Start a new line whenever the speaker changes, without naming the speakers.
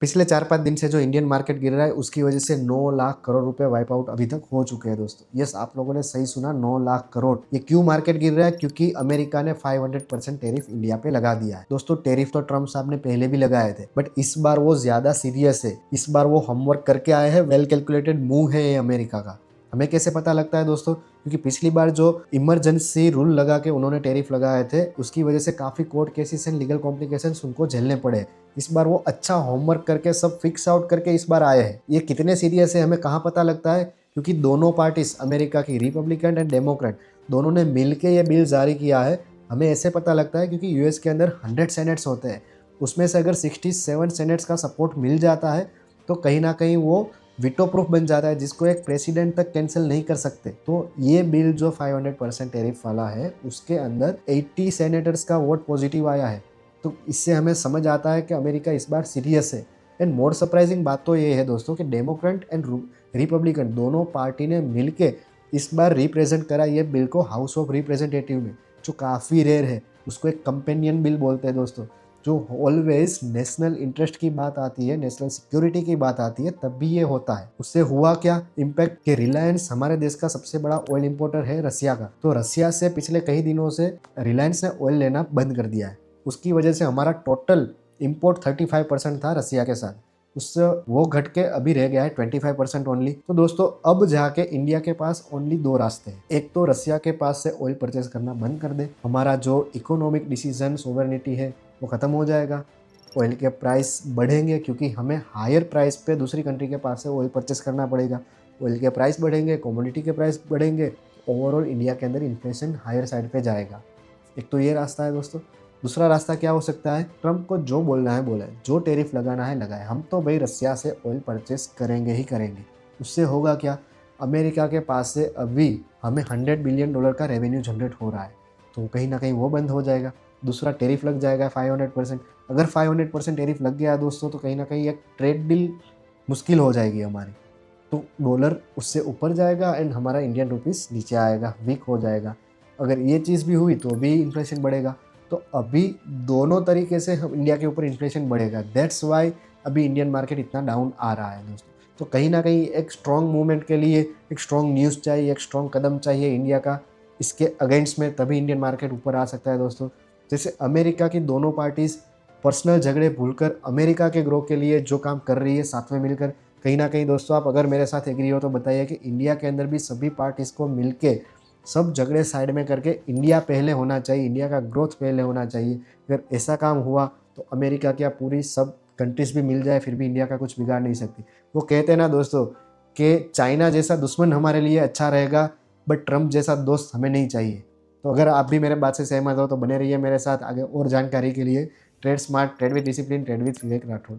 पिछले 4-5 दिन से जो इंडियन मार्केट गिर रहा है उसकी वजह से 9 लाख करोड़ रुपए वाइप आउट अभी तक हो चुके हैं दोस्तों। यस, आप लोगों ने सही सुना, 9 लाख करोड़। ये क्यों मार्केट गिर रहा है? क्योंकि अमेरिका ने 500% टैरिफ इंडिया पे लगा दिया है। दोस्तों, टैरिफ तो ट्रम्प साहब ने पहले भी लगाए थे, बट इस बार वो ज्यादा सीरियस है। इस बार वो होमवर्क करके आए हैं। वेल कैलकुलेटेड मूव है ये अमेरिका का। हमें कैसे पता लगता है दोस्तों? क्योंकि पिछली बार जो इमरजेंसी रूल लगा के उन्होंने टैरिफ लगाए थे, उसकी वजह से काफी court cases and legal complications उनको झेलने पड़े। इस बार वो अच्छा होमवर्क करके सब फिक्स आउट करके इस बार आए हैं। ये कितने सीरियस है हमें कहाँ पता लगता है? क्योंकि दोनों पार्टीज, अमेरिका की रिपब्लिकन एंड डेमोक्रेट, दोनों ने मिलके ये बिल जारी किया है। हमें ऐसे पता लगता है क्योंकि यूएस के अंदर 100 सेनेट्स होते हैं, उसमें से अगर 67 सेनेट्स का सपोर्ट मिल जाता है तो कहीं ना कहीं वो विटो प्रूफ बन जाता है, जिसको एक प्रेसिडेंट तक कैंसिल नहीं कर सकते। तो ये बिल जो 500% टैरिफ वाला है, उसके अंदर 80 सेनेटर्स का वोट पॉजिटिव आया है। तो इससे हमें समझ आता है कि अमेरिका इस बार सीरियस है। एंड मोर सरप्राइजिंग बात तो ये है दोस्तों कि डेमोक्रेट एंड रिपब्लिकन दोनों पार्टी ने मिलके इस बार रिप्रेजेंट करा ये बिल को हाउस ऑफ रिप्रेजेंटेटिव में, जो काफ़ी रेयर है। उसको एक कंपेनियन बिल बोलते हैं दोस्तों। जो ऑलवेज नेशनल इंटरेस्ट की बात आती है, नेशनल सिक्योरिटी की बात आती है, तब भी ये होता है। उससे हुआ क्या इम्पैक्ट कि रिलायंस हमारे देश का सबसे बड़ा ऑयल इंपोर्टर है रसिया का, तो रसिया से पिछले कई दिनों से रिलायंस ने ऑयल लेना बंद कर दिया है। उसकी वजह से हमारा टोटल इंपोर्ट 35% था रसिया के साथ, उससे वो घट के अभी रह गया है 25% ओनली। तो दोस्तों, अब जाके इंडिया के पास ओनली दो रास्ते हैं। एक तो रसिया के पास से ऑयल परचेज करना बंद कर दे, हमारा जो इकोनॉमिक डिसीजन सोवरेनिटी है वो खत्म हो जाएगा, ऑयल के प्राइस बढ़ेंगे क्योंकि हमें हायर प्राइस पे दूसरी कंट्री के पास से ऑयल परचेस करना पड़ेगा। ऑयल के प्राइस बढ़ेंगे, कमोडिटी के प्राइस बढ़ेंगे, ओवरऑल इंडिया के अंदर इन्फ्लेशन हायर साइड पे जाएगा। एक तो ये रास्ता है दोस्तों। दूसरा रास्ता क्या हो सकता है? ट्रम्प को जो बोलना है बोले, जो टैरिफ लगाना है लगाए, हम तो भाई रसिया से ऑयल परचेस करेंगे ही करेंगे। उससे होगा क्या? अमेरिका के पास से अभी हमें $100 बिलियन का रेवेन्यू जनरेट हो रहा है, तो कहीं ना कहीं वो बंद हो जाएगा। दूसरा, टैरिफ लग जाएगा 500%। अगर 500% टैरिफ लग गया दोस्तों, तो कहीं ना कहीं एक ट्रेड डील मुश्किल हो जाएगी हमारी। तो डॉलर उससे ऊपर जाएगा एंड हमारा इंडियन रुपीस नीचे आएगा, वीक हो जाएगा। अगर ये चीज़ भी हुई तो भी इन्फ्लेशन बढ़ेगा। तो अभी दोनों तरीके से हम इंडिया के ऊपर इन्फ्लेशन बढ़ेगा। दैट्स वाई अभी इंडियन मार्केट इतना डाउन आ रहा है दोस्तों। तो कहीं ना कहीं एक स्ट्रॉन्ग मूवमेंट के लिए एक स्ट्रॉन्ग न्यूज़ चाहिए, एक स्ट्रॉन्ग कदम चाहिए इंडिया का इसके अगेंस्ट में, तभी इंडियन मार्केट ऊपर आ सकता है दोस्तों। जैसे अमेरिका की दोनों पार्टीज पर्सनल झगड़े भूलकर अमेरिका के ग्रो के लिए जो काम कर रही है साथ में मिलकर, कहीं ना कहीं दोस्तों आप अगर मेरे साथ एग्री हो तो बताइए कि इंडिया के अंदर भी सभी पार्टीज को मिलके सब झगड़े साइड में करके इंडिया पहले होना चाहिए, इंडिया का ग्रोथ पहले होना चाहिए। अगर ऐसा काम हुआ तो अमेरिका क्या पूरी सब कंट्रीज भी मिल जाए फिर भी इंडिया का कुछ बिगाड़ नहीं सकती। वो कहते हैं ना दोस्तों कि चाइना जैसा दुश्मन हमारे लिए अच्छा रहेगा, बट ट्रम्प जैसा दोस्त हमें नहीं चाहिए। तो अगर आप भी मेरे बात से सहमत हो तो बने रहिए मेरे साथ आगे और जानकारी के लिए। Trade smart, trade with discipline, trade with Vivek Rathore.